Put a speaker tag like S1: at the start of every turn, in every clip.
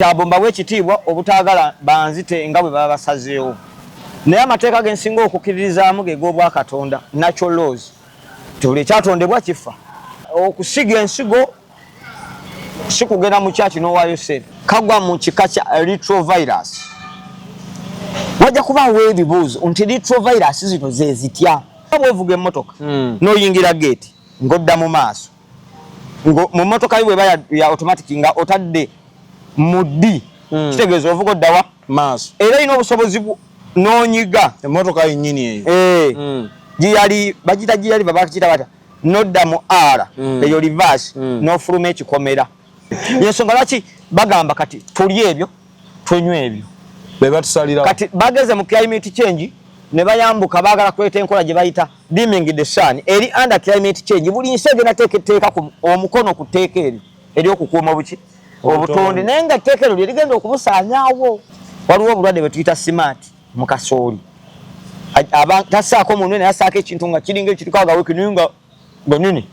S1: Kyabomba bw'ekitiibwa obutaagala banzite nga bwe baba basazeewo. Naye amateeka g'ensinga okukkiririzaamu ge g'obwa Katonda, natural laws. Tuli kyatondebwa kifa. Okusiga ensigo si kugenda mu kyaki n'owaayo ssente. Kagwa mu kika kya retrovirus. Wajja kubaawo ebibuuzo nti retrovirus zino ze zitya. Bw'ovuga emmotoka n'oyingira gate ng'odda mu maaso. Mu mmotoka yo bw'eba ya automatic nga otadde muddi kitegeeza ovuga oddawa maaso. Era ina obusobozi n'onyiga
S2: emmotoka yennyini eyo.
S1: Giyali bagita giyali babakita bata nodda mu R eyo reverse n'ofuluma ekikomera. Yensonga lwaki bagamba kati tulye ebyo twenywe ebyo
S2: be batusalira
S1: kati bageze mu climate change ne bayambuka baagala kuleta enkola gye bayita dimming the sun eri under climate change buli nsi egenda teeka omukono ku tteeka eri okukuuma buki obutonde naye nga tteeka eryo ligenda okubusaanyaawo. Waliwo obulwadde bwe tuyita smart mu kasooli tasaako munwe naye asaako ekintu nga kiringa ekirikaaga wiki naye nga gonini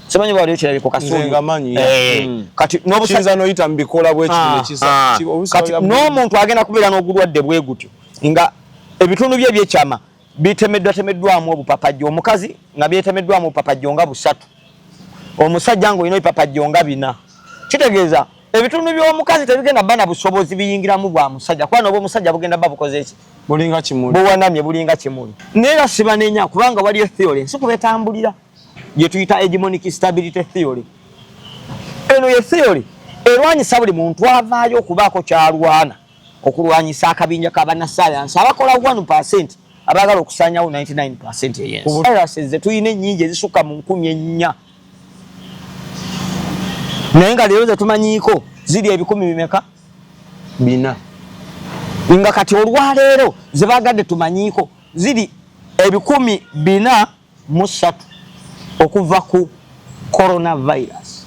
S1: simanyi bwaliyo kirabye ku kasooli kati
S2: kiyinza n'oyita mu bikola
S1: kati n'omuntu agenda kubeera n'obulwadde bwe gutyo nga ebitundu bye ebyekyama bitemeddwamu obupapajjo. Omukazi nga byetemeddwamu obupapajjo nga 3, omusajja ng'olina ebipapajjo nga 4. Kitegeeza ebitundu by'omukazi tebigenda bana busobozi biyingiramu bwa musajja kuba n'obwo omusajja bugenda babukoze eki
S2: bulinga kimuli
S1: buwanamye bulinga kimuli. Naye siba nenya kubanga waliyo theory nsi kubetambulira gye tuyita hegemonic stability theory. Eno ye theory erwanyisa buli muntu avaayo okubaako kyalwana okulwanyisa akabinja k'abannassaayansi abakola 1% abaagala okusaanyawo 99% eyensi. Viruses ze tuyina ennyingi ezisukka mu 4,000 naye nga leero ze tumanyiiko ziri 400 nga kati olwaleero ze baagadde tumanyiiko ziri 403 okuva ku coronavirus.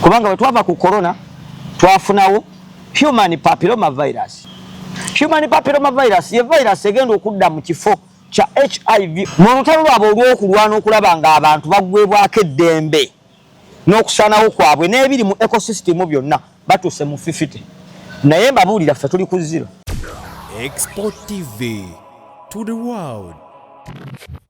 S1: Kubanga bwe twava ku corona twafunawo human papilloma virus. Human papilloma virus ye virus egenda okudda mu kifo kya HIV mu lutalo lwabwe olw'okulwana okulaba nga abantu baggwebwako eddembe n'okusaanawo kwabwe n'ebiri mu ecosystem byonna batuuse mu 50. Naye mbabuulira ffe tuli ku 0.
S3: Export TV to the world.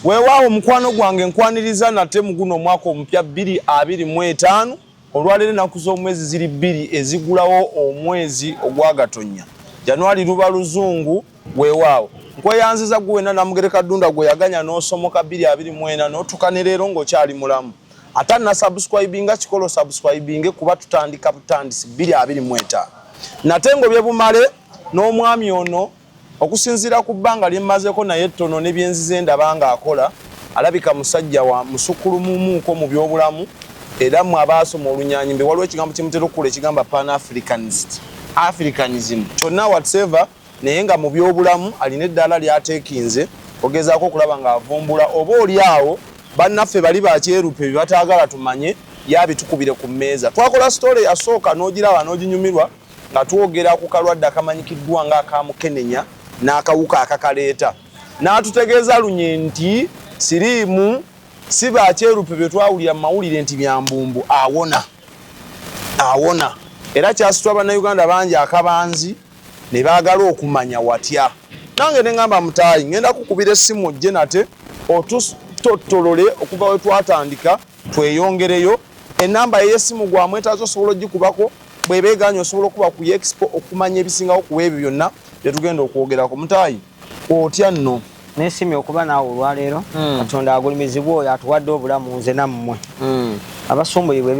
S2: Weewaawo mukwano gwange nkwaniriza nate mu guno omwaka omupya 2025 olwaleero ennaku z'omwezi ziri 2 ezigulawo omwezi ogwa Gatonnya. Januari luba luzungu weewaawo. Nkweyanziza gwe wenna Namugereka Ddunda gwe yaganya n'osomoka 2024 n'otuuka ne leero ng'okyali mulamu. Ate na subscribinga kikolo subscribinge kuba tutandika butandisi 2025. Nate ngobye bumale n'omwami ono okusinziira ku bbanga lyemmazeeko naye ttono n'ebyenzize ndaba nga akola alabika musajja wa musukulumuumuuko mu byobulamu era mu abaasoma olunyanyimbe waliwo ekigambo kimutera okukula ekigamba Africanism kyonna whatever naye nga mu byobulamu alina eddaala lyateekinze ogezaako okulaba ng'avumbula oba oliawo bannaffe bali bakyerupe bye bataagala tumanye yabitukubire ku mmeeza. Twakola story yasooka n'ogiraba n'oginyumirwa nga twogera ku kalwadde akamanyikiddwa nga akamukenenya n'akawuka akakaleeta. N'atutegeeza lunye nti siriimu si bakyerupe bye twawulira mu mawulire nti byambumbu awona. Era kyasitwa bannayuganda bangi akabanzi ne baagala okumanya watya. Nange ne ngamba mutaayi ngenda kukubira essimu ojje nate otutotolole okuva we twatandika tweyongereyo. Ennamba ey'essimu gwamwetaaza osobola ogikubako bwebeeganya osobola okuba ku expo okumanya ebisingawo ku ebyo byonna bye tugenda okwogerako. Mutaayi otya nno?
S1: Neesimye okuba naawe olwaleero. Katonda agulimizibwa oyo atuwadde obulamu nze nammwe. Abasumbuyibwa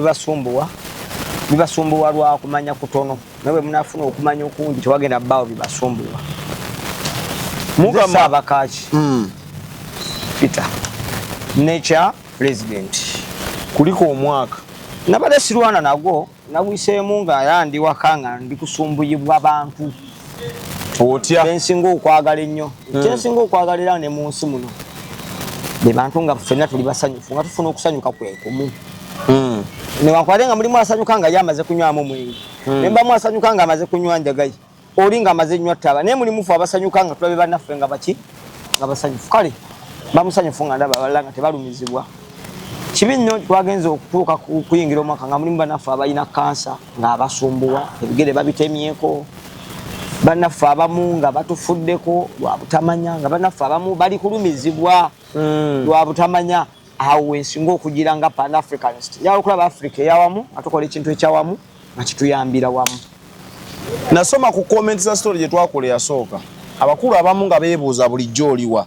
S1: bibasumbuwa lwa kumanya kutono nawe munafuna okumanya okungi tewagenda bbaawo bibasumbuwa. Mugamba abakaaki Peter Nature President
S2: kuliko omwaka
S1: nabadde sirwana nagwo nagwiseemu nga yandi waka nga ndi kusumbuyibwa abantu.
S2: Otya
S1: bensinga okwagala ennyo kyensinga okwagalira ne mu nsi muno be bantu nga ffenna tuli basanyufu nga tufuna okusanyuka kwekumu. Newankubadde nga mulimu asanyuka nga ye amaze kunywamu omwenge ne mbamu asanyuka nga amaze kunywa njagayi oli nga amaze nnywa ttaba naye mulimufu abasanyuka nga tulabe bannaffe nga baki nga basanyufu. Kale bamusanyufu nga ndaba abalala nga tebalumizibwa kibi nnyo twagenze okutuuka kuyingira omwaka nga mulimu bannaffe abalina kansa ng'abasumbuwa ebigere babitemyeko, bannaffe abamu nga batufuddeko lwa butamanya, nga bannaffe abamu bali kulumizibwa lwa butamanya. Awo wensinga okugira nga Pan-Africanist yala okulaba Africa eyawamu nga tukola ekintu ekyawamu nga kituyambira wamu.
S2: Nasoma ku comment za story gye twakola yasooka abakulu abamu nga beebuuza bulijjo oliwa,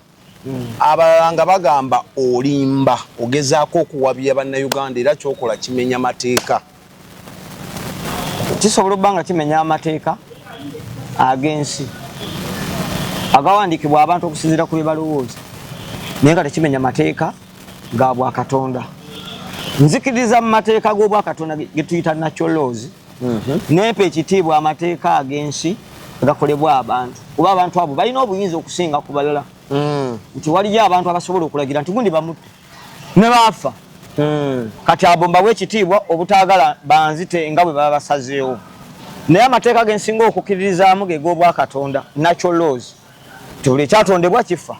S2: abalala nga bagamba olimba ogezaako okuwabya bannayuganda era kyokola kimenya mateeka.
S1: Kisobola okuba nga kimenya amateeka ag'ensi agawandiikibwa abantu okusinziira ku bye balowooza, naye nga tekimenya mateeka ga Bwakatonda. Nzikiriza mu mateeka g'Obwakatonda ge tuyita natural laws, nempa ekitiibwa amateeka ag'ensi agakolebwa abantu, kuba abantu abo balina obuyinza okusinga ku balala. Nti waliyo abantu abasobola okulagira nti gundi bamutte ne baafa, kati abo mbawe ekitiibwa obutaagala banzite nga bwe baba basazeewo. Naye amateeka gensinga okukkiririzaamu ge g'Obwakatonda, natural laws, nti buli ekyatondebwa kifa,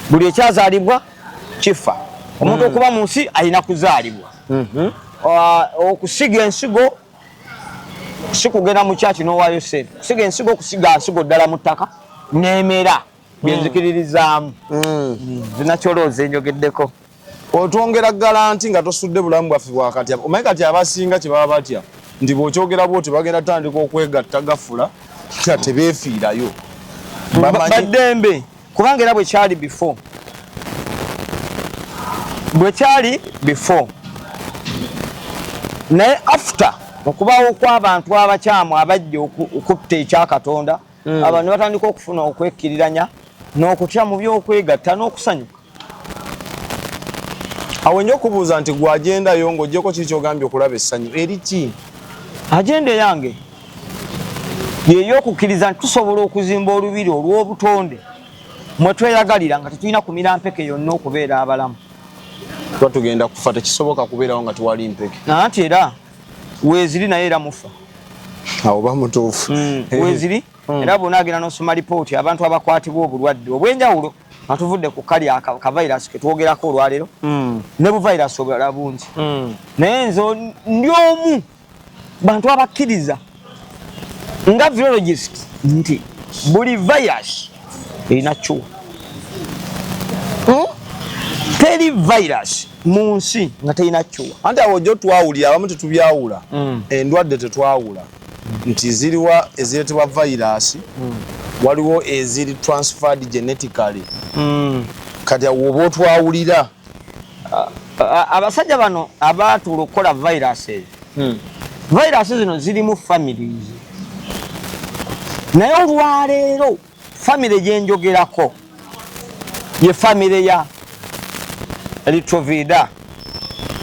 S1: buli ekyazaalibwa kifa. Omuntu okuba mu nsi alina kuzaalibwa. Okusiga ensigo si kugenda mu kyaki n'owaayo ssente. Kusiga ensigo, kusiga nsigo ddala mu ttaka n'emera byenzikiririzaamu. Natural laws enjogeddeko.
S2: Otwongera garanti nga tosudde bulamu bwaffe bwakati. Omanyi kati abasinga kye baba batya nti bw'okyogera bw'oti bagenda tandika okwegatta gafula nga tebeefiirayo.
S1: Baddembe kubanga era bwe kyali before. Bwe kyali before. Naye after okubaawo kw'abantu abakyamu abajja okutta ekyakatonda, abantu ne batandika okufuna okwekkiriranya n'okutya mu by'okwegatta n'okusanyuka.
S2: Awo nnyo okubuuza nti gwe agendayo ng'oggyeko kiki ky'ogambye okulaba essanyu eri ki?
S1: Agenda yange y'ey'okukkiriza nti tusobola okuzimba olubiri olw'obutonde mwe tweyagalira nga tetulina kumira mpeke yonna okubeera abalamu.
S2: Tuba tugenda kufa, tekisoboka kubeerawo nga tuwali mpeke.
S1: Anti era weeziri naye era mufa.
S2: Awo ba mutuufu.
S1: Weeziri era bw'onaagenda n'osoma lipooti abantu abakwatibwa obulwadde obw'enjawulo nga tuvudde ku kali akavayirasi ke twogerako olwaleero, ne buvayirasi obulala bungi. Naye nze ndi omu bantu abakkiriza nga virologist nti buli virus erina kyuwa. Teri virus mu nsi nga terina kyuwa.
S2: Anti awo jjo twawulira abamu tetubyawula, endwadde tetwawula nti ziriwa ezireetebwa virus, waliwo eziri transferred genetically. Kati awo oba otwawulira
S1: abasajja bano abaatuula okukola virus ezo, virus zino ziri mu families, naye olwaleero family gyenjogerako ye family ya Retrovida.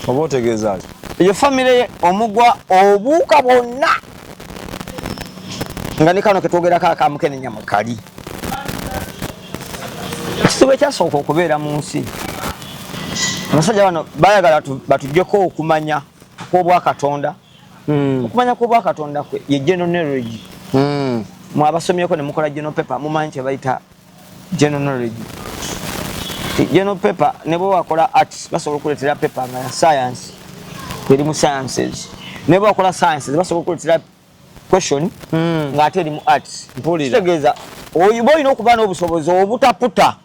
S2: oba otegeeza ki?
S1: Ye family omugwa obuuka bwonna nga ne kano ketwogerako akamukenenya mu kali. Ekizibu ekyasooka okubeera mu nsi, abasajja bano bayagala batuggyeko okumanya kw'Obwakatonda. Okumanya kw'Obwakatonda kwe ye general knowledge. Mwabasomyeko ne mukola general paper mumanyi kye bayita general knowledge. General paper ne bwe wakola arts basobola okuleetera paper nga ya science, eri mu sciences. Ne bwe wakola sciences basobola okuleetera question nga ate eri mu arts. Kitegeeza oyiba olina okuba n'obusobozi obutaputa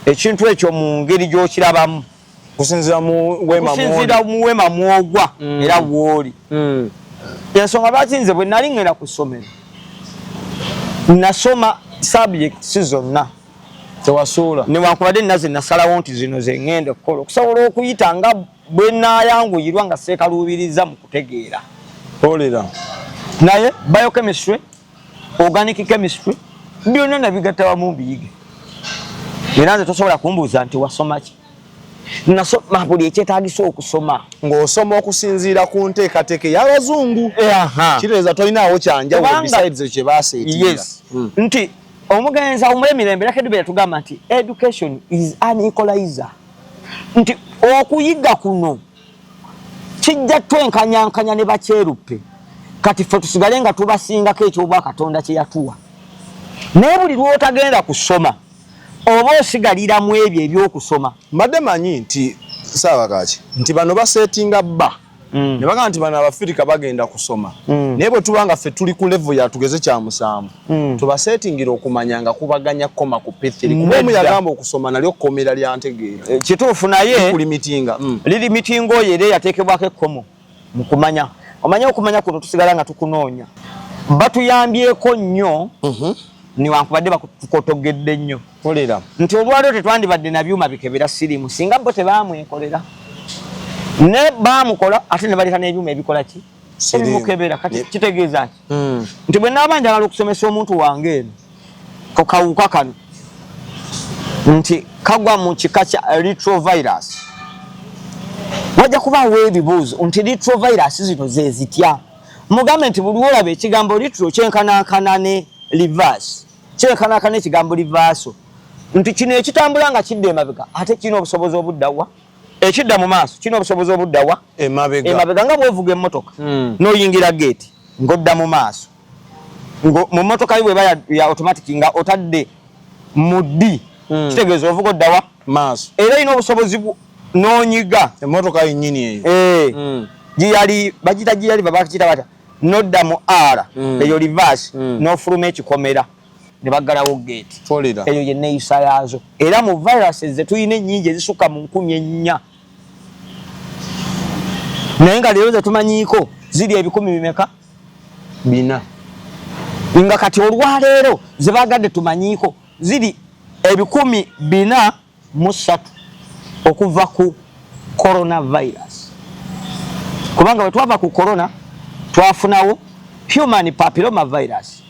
S1: ekintu ekyo mu ngeri gy'okirabamu,
S2: kusinziira mu
S1: weema mwogwa era bw'oli. Ensonga lwaki nze bwe nali ngenda ku ssomero nasoma subjects zonna
S2: tewasuula,
S1: newankubadde naze nasalawo nti zino ze ŋŋenda okukola okusobola okuyita nga bwe naayanguyirwa nga seekaluubiriza mu kutegeera.
S2: olera
S1: naye biochemistry, organic chemistry byonna nabigatta wamu mbiyige. Era nze tosobola kumbuuza nti wasoma ki. Nasoma buli ekyetaagisa okusoma.
S2: Ng'osoma okusinziira ku nteekateeka y'Abazungu. Kitegeeza tolinaawo kyanjawulo besides ekyo kye baaseetira.
S1: Yes. Nti omugenzi awumula Rakedube yatugamba nti education is an equalizer. Nti okuyiga kuno kijja twenkanyankanya ne bakyeruppe. Kati ffe tusigale nga tubasingako eky'Obwakatonda kye yatuwa. Naye buli lw'otagenda kusoma oba osigalira mu ebyo eby'okusoma.
S2: Mbadde manyi nti sawa kachi nti bano basetinga bba ne bagamba nti bano Abafirika bagenda kusoma naye bwe tubanga ffe tuli ku level ya tugeze kya musanvu tubasetingira okumanyanga kubaganya koma ku P3 kuba omu yagamba okusoma nalyo kkomera lya ntegeera
S1: kituufu naye
S2: kulimitinga
S1: liri mitingo yere yateekebwako ekkomo mu kumanya okumanya kuno tusigala nga tukunoonya batuyambyeko nnyo niwankubadde bakutogedde nnyo
S2: kolera
S1: nti olwaliro tetwandibadde na byuma bikebera sirimu singa bo tebamwekolera ne bamukola ate ne baleta n'ebyuma ebikola ki ebimukebera kati kitegeeza ki nti bwe naaba njagala okusomesa omuntu wange eno ko kawuka kano nti kagwa mu kika kya retrovirus wajja kubaawo ebibuuzo nti retrovirus zino ze zitya mugambe nti buli olaba ekigambo retro kyenkanankana ne reverse kyenkanankana ekigambo reverse nti kino ekitambula nga kidda emabega ate kirina obusobozi obuddawa ekidda mu maaso kirina obusobozi obuddawa emabega nga bwevuga emmotoka n'oyingira gate ng'odda mu maaso mu mmotoka yo bweba ya automatic nga otadde mu ddi kitegeeza ovuga oddawa
S2: maaso
S1: era erina obusobozi n'onyiga
S2: emmotoka yennyini eyo
S1: giyali bagita giyali babakiyita batya n'odda mu R eyo reverse n'ofuluma ekikomera ne baggalawo gate eyo ye neeyisa yaazo era mu viruses ze tuyina ennyingi ezisukka mu 4,000 naye nga leero ze tumanyiiko ziri 100 bina nga kati olwaleero ze baagadde tumanyiiko ziri 403 okuva ku coronavirus kubanga bwe twava ku corona twafunawo human papilloma virus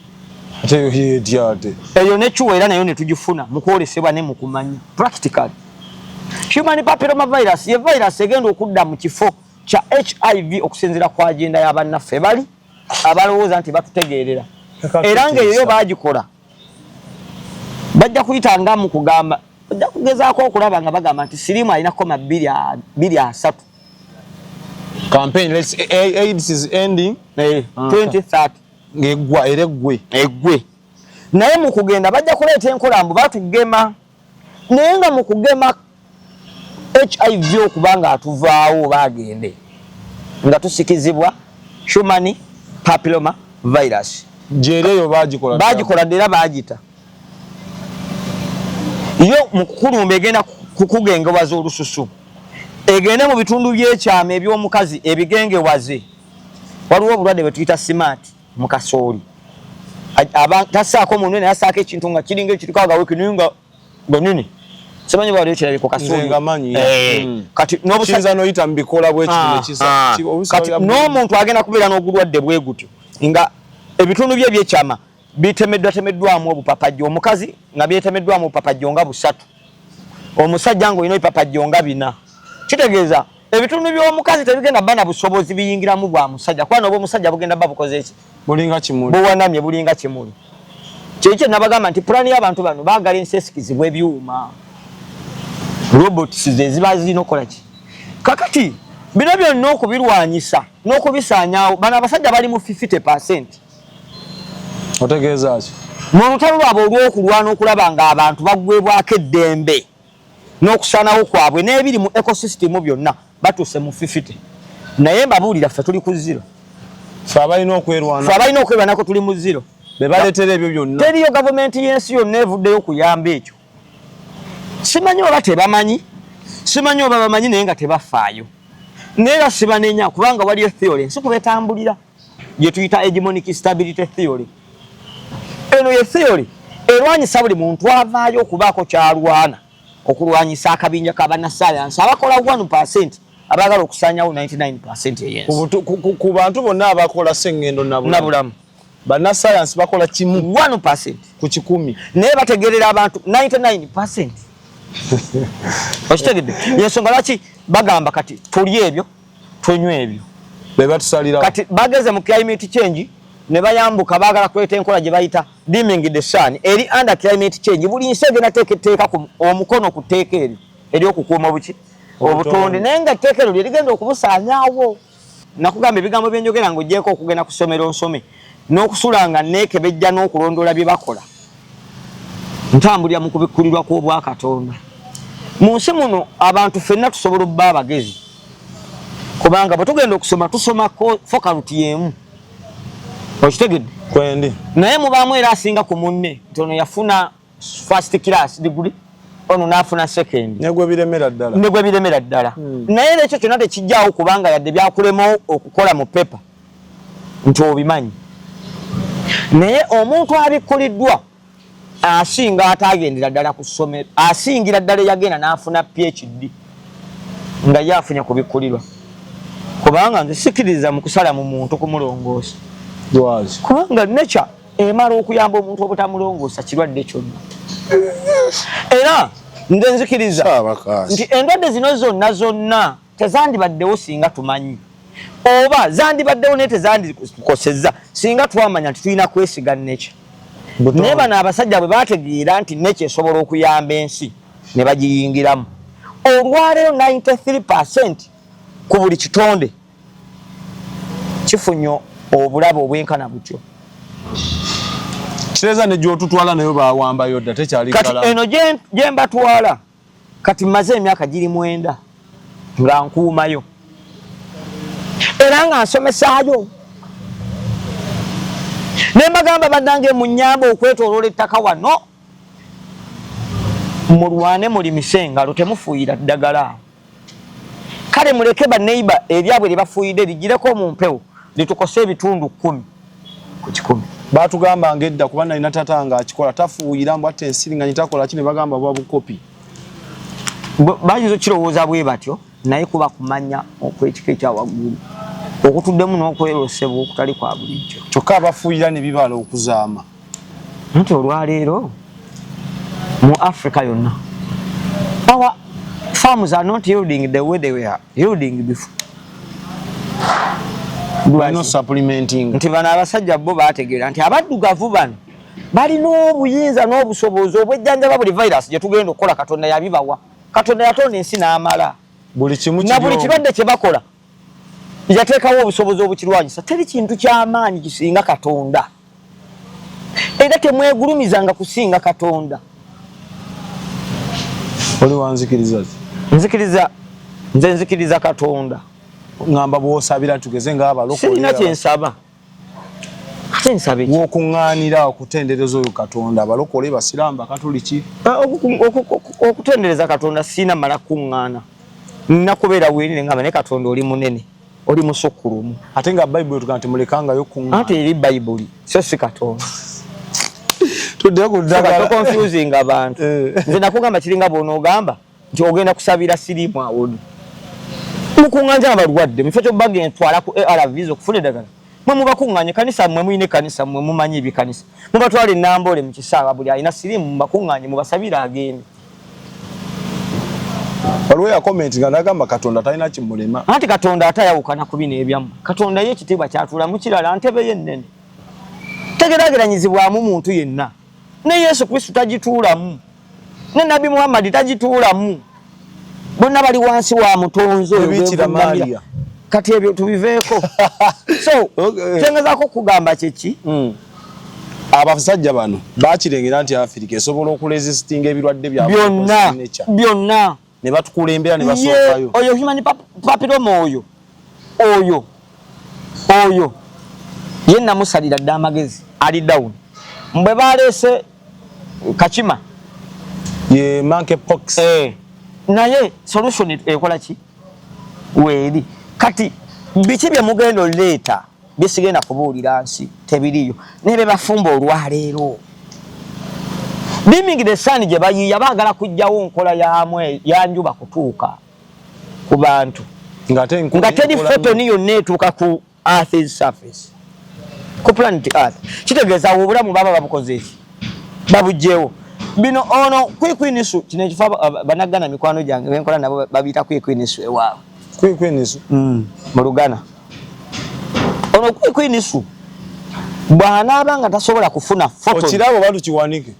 S1: eyo nekiweera nayo ne tugifuna mu kwolesebwa ne mu kumanya practical human papilloma virus ye virus egenda okudda mu kifo kya HIV okusinziira ku agenda y'abannaffe bali abalowooza nti batutegeerera era ng'eyo baagikola bajja kuyita mu kugamba bajja kugezaako okulaba nga bagamba nti sirimu alina 2.3
S2: campaign let's AIDS is ending
S1: 2030
S2: ngegwa era
S1: eggwe naye mu kugenda bajja kuleeta enkolambu batugema naye nga mu kugema HIV okubanga atuvaawo bagende nga tusikizibwa human papilloma virus
S2: jereyo
S1: bagikola era bagita yo mu kukulumba egenda kukugengewaza olususu egende mu bitundu by'ekyama eby'omukazi ebigengewaze waliwo obulwadde bwe tuyita smart mu kasooli tasaako munwe naye asaako ekintu nga kiringa ekiriko agaweki naye nga nini simanyi bwali ekirabye ku kasooli kati
S2: n'obusinza n'oyita mu bikola
S1: kati n'omuntu agenda kubeera n'ogulwadde bwe gutyo nga ebitundu bye ebyekyama bitemeddwatemeddwamu obupapajjo omukazi nga byetemeddwamu obupapajjo nga 3 omusajja ng'olina ebipapajjo nga 4 kitegeeza ebitundu by'omukazi tebigenda bba na busobozi biyingiramu bwa musajja kuba n'obwa omusajja bugenda bba bukoze eki
S2: bulinga kimuli
S1: buwanamye bulinga kimuli kyekyo nabagamba nti pulaani y'abantu bano baagala ensi esikizibwa ebyuma robots ze ziba zirina okukola ki kakati bino byonna okubirwanyisa n'okubisaanyaawo bano abasajja bali mu 50%.
S2: otegeeza ki
S1: mu lutalo lwabwe olw'okulwana okulaba nga abantu baggwebwako eddembe n'okusaanawo kwabwe n'ebiri mu ecosystem byonna batuuse mu 50 naye mbabuulira ffe tuli ku 0
S2: ffe abalina
S1: okwerwanako tuli mu 0
S2: be baleetera ebyo byonna
S1: teriyo gavumenti y'ensi yonna evuddeyo kuyamba ekyo simanyi oba tebamanyi simanyi oba bamanyi naye nga tebafaayo naye era sibanenya kubanga waliyo theory ensi kubetambulira gye tuyita hegemonic stability theory eno ye theory erwanyisa buli muntu avaayo okubaako kyalwana okulwanyisa akabinja k'abannassaayansi abakola 1% abaagala okusaanyawo 99% eyensi
S2: ku bantu bonna abakola sengendo
S1: nabulamu
S2: bannassaayansi bakola kimu
S1: 1%
S2: ku 100
S1: naye bategerera abantu 99%. Okitegedde yensonga lwaki bagamba kati tulye ebyo tunywe ebyo
S2: be batusalira
S1: kati bageze mu climate change ne bayambuka baagala kuleta enkola gye bayita dimming the sun eri under climate change buli nsi egenda teeka omukono ku tteeka eri okukuuma obutonde naye nga tteeka eryo lyerigenda okubusaanyaawo nakugamba ebigambo byenjogera ng'ogyeko okugenda kusomera onsome n'okusula nga neekebejja n'okulondoola bye bakola ntambulira mu kubikkulirwa kw'obwakatonda Munsi muno abantu fenna tusobola obba abagezi. Kubanga bwe tugenda okusoma tusoma fokaluti yemu. Okitegedde?
S2: Kwendi.
S1: Naye mubaamu era asinga ku munne nti ono yafuna first class degree ono n'afuna second.
S2: Negwe biremera ddala.
S1: Negwe biremera ddala. Naye ekyo kyonna tekijjaawo kubanga yadde byakulema okukola mu pepa nti obimanyi. Naye omuntu abikuliddwa asinga atagendera ddala ku ssomero, asingira ddala yagenda n'afuna PhD nga yafunye kubikulirwa. Kubanga nze sikiriza mu kusala mu muntu kumulongoosa.
S2: Lwazi.
S1: Kubanga nature emala okuyamba omuntu obutamulongoosa kirwadde kyonna. Era nze nzikiriza nti endwadde zino zonna tezandibaddewo singa tumanyi. Oba zandibaddewo naye tezandikosezza singa twamanya nti tulina kwesiga nature. Naye bano abasajja bwe bategeera nti nature esobola okuyamba ensi ne bagiyingiramu. Olwaleero 93% ku buli kitonde kifunyo obulabe obwenkana butyo.
S2: Kireza ne gyotutwala nayo bawambayo dda tekyali kala.
S1: Kati eno gye mbatwala kati maze emyaka giri 9 nga nkuumayo era nga nsomesaayo. Ne mbagamba bannange munnyamba okwetooloola ettaka wano mulwane mulimise engalo temufuuyira ddagala. Kale muleke banneiba eryabwe lye bafuuyidde ligireko mu mpewo litukose ebitundu 10 ku 10.
S2: Batugamba ngedda kuba nalina tata nga akikola tafuuyira mbw ate ensiringanyi takola ki ne bagamba bwa bukopi.
S1: Bayizo kirowooza bwe batyo naye kuba kumanya okwekika ekyawaggulu okutuddemu n'okwerosebwa okutali kwa bulijjo.
S2: Kyokka abafuuyira ne bibala okuzaama.
S1: Nti olwaleero mu Africa yonna our farms are not yielding the way they were yielding before.
S2: No supplementing.
S1: Nti bano abasajja bo baategeera nti abaddugavu bano balina obuyinza n'obusobozi obwejjanjaba buli virus gye tugenda okukola Katonda yabibawa. Katonda yatonda ensi n'amala.
S2: Buli kimu
S1: na buli kirwadde kye bakola yateekawo obusobozi obukirwanyisa. Teri kintu ky'amaanyi kisinga Katonda. Era temwegulumizanga kusinga Katonda.
S2: Oli wanzikiriza?
S1: Nze nzikiriza Katonda.
S2: Ngamba bw'osabira tugeze ng'abalokole.
S1: Sirina kye nsaba. Ate nsabe ki?
S2: W'okuŋŋaanira okutendereza oyo Katonda abalokole basiraamu bakatoliki.
S1: Okutendereza Katonda sina mala kuŋŋaana. Nina kubeera weerire ngamba ne Katonda oli munene. Oli musukkulumu.
S2: Ate nga Bayibuli tugaa nti mulekangayo kuŋŋaana.
S1: Ate eri Bayibuli so si Katonda.
S2: Tudde ku ddagala.
S1: Confusing abantu. Nze nakugamba kiringa bw'onoogamba nti ogenda kusabira siriimu awodu. Mukuŋŋanja abalwadde mufo kyo bagenda twala ku ARVs okufuna eddagala. Mwe mubakuŋŋanye kanisa mmwe muyine kanisa mmwe mumanyi ebikanisa. Mubatwala ennamboole mu kisaawe buli alina siriimu mubakuŋŋanye mubasabire agende.
S2: Waliwo ya comment nga nagamba Katonda talina kimulema.
S1: Anti Katonda atayawukana ku bino ebyammwe. Katonda ye ekitiibwa kyatuula mu kirala ntebe ye ennene. Tegeraageranyizibwamu muntu yenna. Ne Yesu Kristo tagituulamu. Ne Nabi Muhammad tagituulamu. Bonna bali wansi wa mutonzi oyo. Kati ebyo tubiveeko. So, kyengezaako kugamba kyeki?
S2: Abasajja bano bakirengera nti Africa esobola okuresistinga ebirwadde byabwe
S1: byonna
S2: ne batukulembera ne basookayo.
S1: Oyo human papilloma oyo ye namusalira dda amagezi ali down. Mbwe baleese Kachima
S2: ye monkeypox.
S1: Naye solution ekola ki? Weeri. Kati biki bye mugenda oleeta bisigenda kubuulira nsi tebiriyo nebe bafumba olwaleero. Beaming the sun gye bayiiya baagala kujjawo nkola yamwe ya njuba kutuuka ku bantu nga teri photoni yonna etuuka ku Earth's surface ku planet Earth. Kitegeeza obulamu baba babukoze eki babugjewo. Bino ono kwikwinisu kino ekifa banagana mikwano gyange benkola nabo babiyita kwikwinisu ewaabwe.
S2: Kwikwinisu
S1: mu Lugana. Ono kwikwinisu bw'anaaba nga tasobola kufuna photoni.
S2: Okirabo balukiwanike.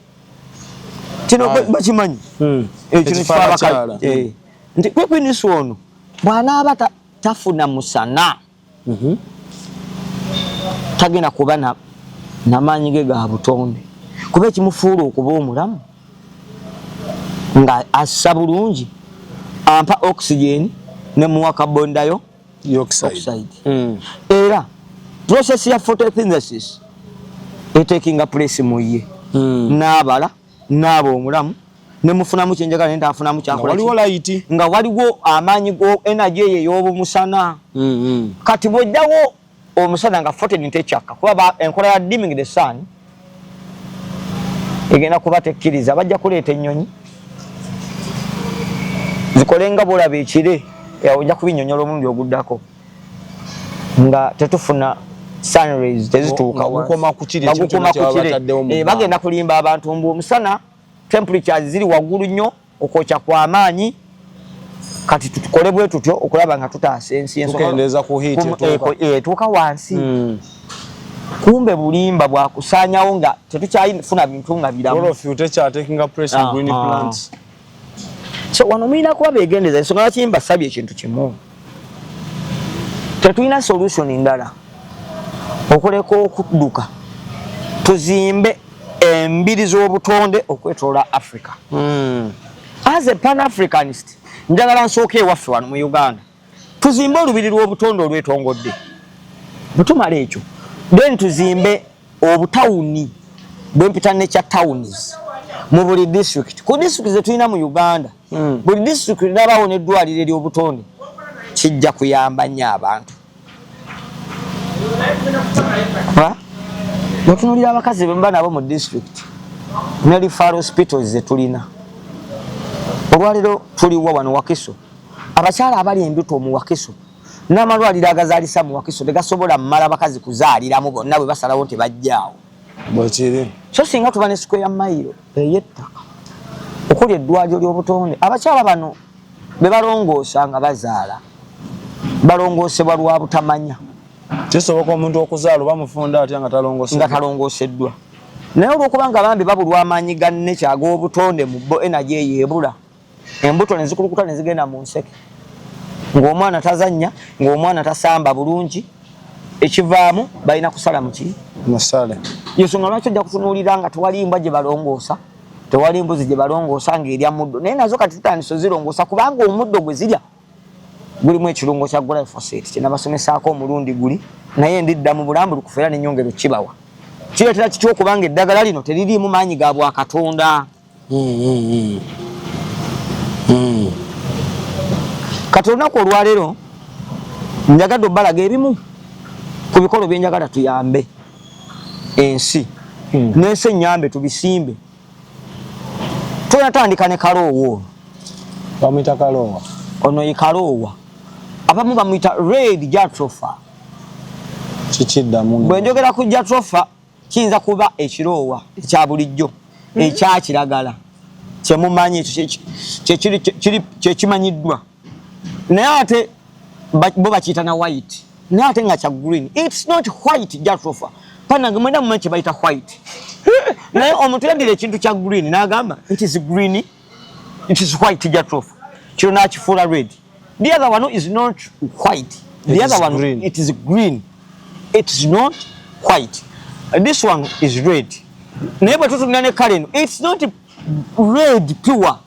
S1: Kino bakimanyi. Kino kifa bakala. Nti kwikwinisu ono bw'anaaba tafuna musana. Tagenda kuba n'amaanyi ge ga butonde. Kuba ekimufuula okuba omulamu nga assa bulungi ampa oxygen ne muwa carbon dioxide. Era process ya photosynthesis taking place mu ye n'abala n'aba omulamu ne mufunamu kyenjagala nenda afunamu kyakola
S2: waliwo light
S1: nga waliwo amaanyi go energy ey'obumusana. Kati bw'ojjawo omusana nga photon tekyaka kuba enkola ya dimming the sun egenda kuba tekkiriza bajja kuleeta ennyonyi zikolenga bwolaba ekire ojja kubinyonyola omulundi oguddako nga tetufuna sun rays tezituuka
S2: gukoma ku kiri
S1: bagenda kulimba abantu mbu omusana temperatures ziri waggulu nnyo okwokya kwa maanyi kati tukole bwe tutyo okulaba nga tutaasa ensi
S2: tukendeeza ku heat
S1: etuuka wansi. Kumbe bulimba bwakusaanyawo nga tetukyayifuna bintu nga biramu. So wano mulina kuba beegendeza ensonga lwaki mbasabye ekintu kimu. Tetulina solution ndala okuleka okudduka tuzimbe embiri z'obutonde okwetoola Africa. As a Pan-Africanist njagala nsooka ewaffe wano mu Uganda tuzimbe olubiri lw'obutonde olwetongodde butumala ekyo then tuzimbe obutawuni bwempita nature towns mu buli district. Ku district zetulina mu Uganda buli district nabawo n'eddwaliro ery'obutonde kijja kuyamba nnyo abantu. Bwetunuulira abakazi bemba nabo mu district ne referral hospitals zetulina olwaliro tuliwa wano Wakiso abakyala abali embuto mu Wakiso n'amalwaliro agazaalisa mu Wakiso tegasobola mmala bakazi kuzaaliramu bonna bwe basalawo nti bajjaawo
S2: bwekiri.
S1: So singa tuba ne square mile ey'ettaka okuli eddwaliro ly'obutonde abakyala bano be balongoosa nga bazaala balongoosebwa lwa butamanya.
S2: Kisoboka omuntu okuzaala bamufunda atya nga
S1: talongooseddwa naye olw'okuba nga bambi babulwa amaanyi ga nature ag'obutonde mu bo energy eyeebula embuto ne zikulukuta ne zigenda mu nseke ng'omwana tazannya ng'omwana tasamba bulungi ekivaamu balina kusala muki
S2: musale.
S1: Yensonga lwaki ojja kutunuulira nga tewali mbwa gye balongoosa tewali mbuzi gye balongoosa ng'erya muddo naye nazo kati tutandise ozirongoosa kubanga omuddo gwe zirya gulimu ekirungo kya glyphosate kyenabasomesaako omulundi guli naye ndidda mu bulambulukufu era n'ennyongero kibawa kireetera kityo okubanga eddagala lino teririimu maanyi ga bwakatonda. Kati olunaku olwaleero njagadde obbalaga ebimu ku bikolo bye njagala tuyambe ensi n'ensi ennyambe tubisimbe. Tunatandika ne kaloowo
S2: bamuyita kaloowa
S1: ono ye kaloowa abamu bamuyita red jatropha.
S2: Kikiddamu
S1: bwe njogera ku jatropha kiyinza kuba ekiroowa ekya bulijjo ekya kiragala kyemumanyi kyekimanyiddwa naye ate bo bakiyita na white naye ate nga kya green. It's not white jatropha panange mwenda mumanyi kye bayita white naye omuntu yandira ekintu kya green n'agamba it is green it is white jatropha kino n'akifuula red. The other one is not white. The other one green. It is green. It is not white. This one is red. Neighbor to ne kale. It's not red pure.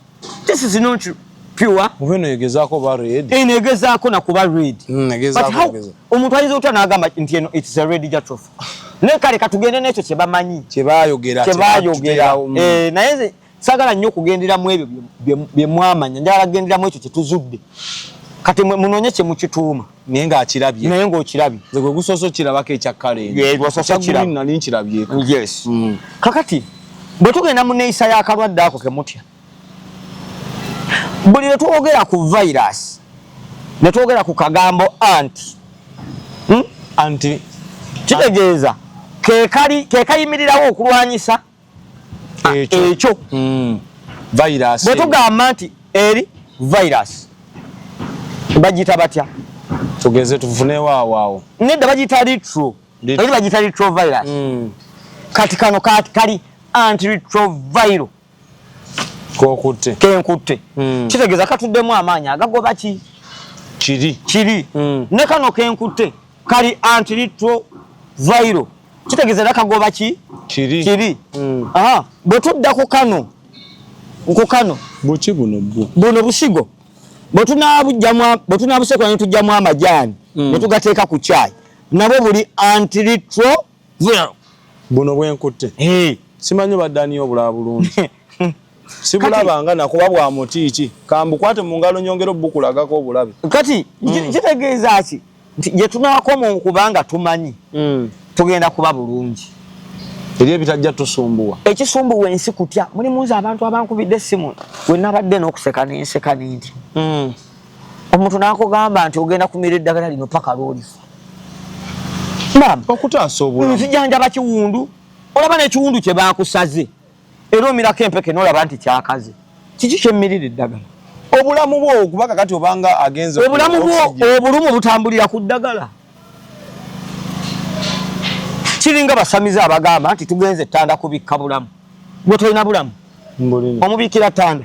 S1: This is not pure.
S2: Ubeno yegezako ba red.
S1: Negezako na kuba red.
S2: Negezako.
S1: Omuntu ayizo utana agamba nti eno it is a red jatropha. Ne kale katugende n'ekyo kye bamanyi.
S2: Kye bayogera.
S1: Naye sagala nnyo kugendera mu ebyo bye mwamanya njala kugendera mu ekyo kye tuzudde. Kati munonye kye mukituuma
S2: naye ng'akirabye
S1: naye ng'okirabye
S2: nze gwe gusoso kirabako ekyakale
S1: ekyagreen
S2: nali nkirabyeko.
S1: Yes. Kakati bwe tugenda mu neeyisa y'akalwadde ako ke mutya buli lwe twogera ku virus ne twogera ku kagambo anti kitegeeza ke kayimirirawo okulwanyisa ekyo
S2: virus.
S1: Bwe tugamba nti eri virus bagita batya
S2: tugeze tufunewo awo
S1: nedda bagita retro eri bagita retrovirus. Kati kano kali antiretroviral
S2: kokutte
S1: kenkutte kitegeeza katuddemu amaanyi agagoba kiri ne kano kenkutte kali antiretroviral kitegeeza era kagoba kiri. Bwe tudda ku kano nkukano
S2: buki buno
S1: buno busigo bwetunabuseko ne tujjamu amajani ne tugateeka ku chai nabo buli antiretroviral
S2: buno bwenkutte simanyi baddaniyo obulaba bulungi sibulabanga nakuba bwa mutiiki kambukwate mu ngalo nyongera obukulagako obulabe
S1: kati kitegeeza ki nti gye tunaakoma okubanga tumanyi tugenda kuba bulungi
S2: eri ebitajja tusumbuwa
S1: ekisumbuwa ensi kutya mulimu abantu abankubidde essimu we nabadde n'okuseka n'enseka nti omuntu n'akugamba nti ogenda kumira eddagala lino paka lwolifa
S2: okutaasa obulamu
S1: nzijanjaba kiwundu olaba n'ekiwundu kye baakusaze era omirako empeke n'olaba nti kyakaze kiki kyemmirira eddagala
S2: obulamu bwo okuba kakati obanga agenze
S1: obulamu bwo obulumu butambulira ku ddagala kiringa basamiza abagamba nti tugenze ttanda kubikka bulamu gwe tolina bulamu omubikira ttanda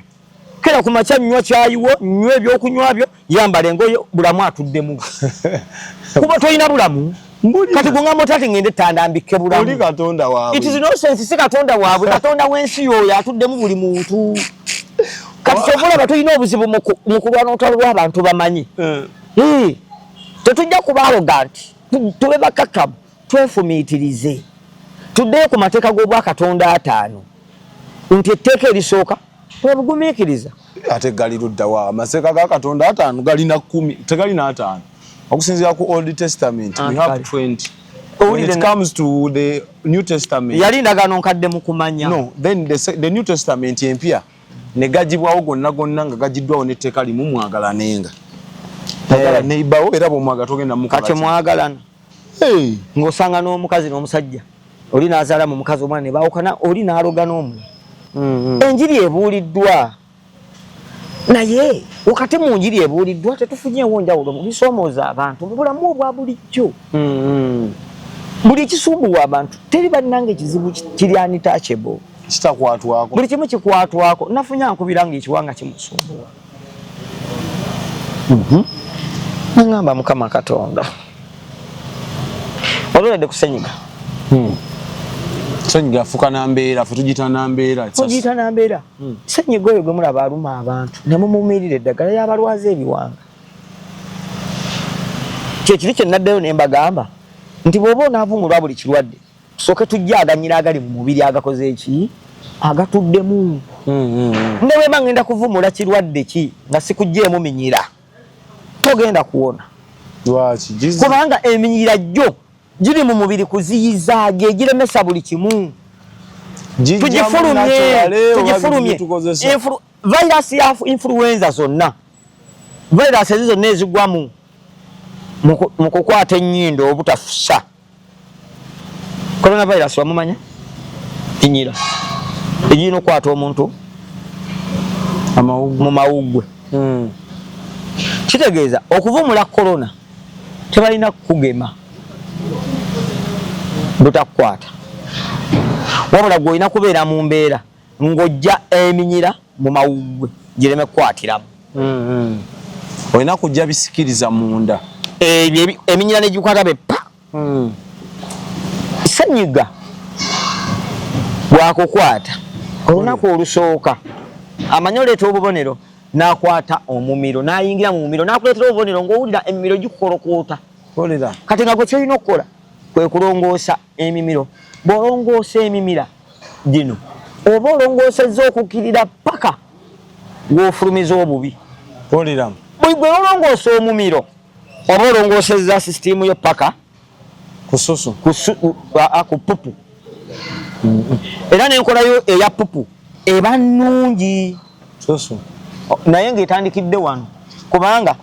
S1: kera ku makya nnywa kyayiwo nnywa ebyokunywa byo yambala engoye bulamu atuddemu kuba tolina bulamu kati gungamba otati ngende ttanda mbikke bulamu
S2: oli katonda waabwe
S1: it is no sense si katonda waabwe katonda w'ensi yoyo atuddemu buli muntu kati kyobulaba tulina obuzibu mu kulwana olutalo lw'abantu bamanyi tetujja kuba arrogant tube bakakamu twefumiitirize tuddeyo ku mateeka g'obwakatonda 5 nti etteeka erisooka twebugumiikiriza
S2: ate gali luddawa amateeka ga katonda 5 galina 10 tegalina 5 okusinziira ku Old Testament we have 20 when it comes to the New Testament
S1: yali ndagano nkadde mu kumanya
S2: no then the New Testament empya ne gajibwawo gonna nga gajiddwawo n'etteeka limu mwagalanenga mwagala neighbor era bw'omwaga togenda mukola
S1: kati mwagalana ng'osanga n'omukazi n'omusajja oli n'azaala mu mukazi omwana ne baawukana oli n'aloga n'omulala enjiri ebuuliddwa naye wakati mu njiri ebuuliddwa tetufunyeewo njawulo mu bisoomooza abantu mu bulamu obwa bulijjo buli ekisumbuwa abantu teri bannanga ekizibu kiri untouchable
S2: kitakwatwako
S1: buli kimu kikwatwako nafunye ankubira nga ekiwanga kimusumbuwa nangamba mukama katonda olwedde kusenyiga
S2: senyiga afuka nambeera fe tugiyita nambeera
S1: senyiga oyo gwe mulaba aluma abantu ne mumumirira eddagala y'abalwaza ebiwanga kyekiri kye naddayo ne mbagamba nti bw'oba onaavumulwa buli kirwadde tusooke tujja aganyira agali mu mubiri agakoze eki agatuddemu ne bweba ngenda kuvumula kirwadde ki nga sikugjeemu minyira togenda kuwona kubanga eminyira jjo giri mu mubiri kuziyiza gegiremesa buli kimu tugifulumye virus ya influenza zonna virus ezo zonna ezigwamu mu kukwata ennyindo obutafusa coronavirus wamumanya enyira egirina okukwata omuntu mu mawuggwe kitegeeza okuvumula corona tebalina kugema butakukwata wabula gwe olina kubeera mu mbeera ng'ojja eminyira mu mawuggwe gireme kukwatiramu
S2: olina kujja bisikiriza munda
S1: eminyira ne gikwata beppa senyiga bwakukwata olunaku olusooka amanyi oleeta obubonero n'akwata omumiro n'ayingira mu mumiro n'akuleetera obubonero ng'owulira emimiro gikukolokoota kati nga gwe kyolina okukola kwe kulongoosa emimiro bw'olongoosa emimira gino oba olongoosezza okukkirira paka ng'ofulumiza obubi bwe olongoosa omumiro oba olongoosezza sisitiimu yo paka ku pupu era n'enkolayo eya pupu eba nnungi naye ng'etandikidde wano kubanga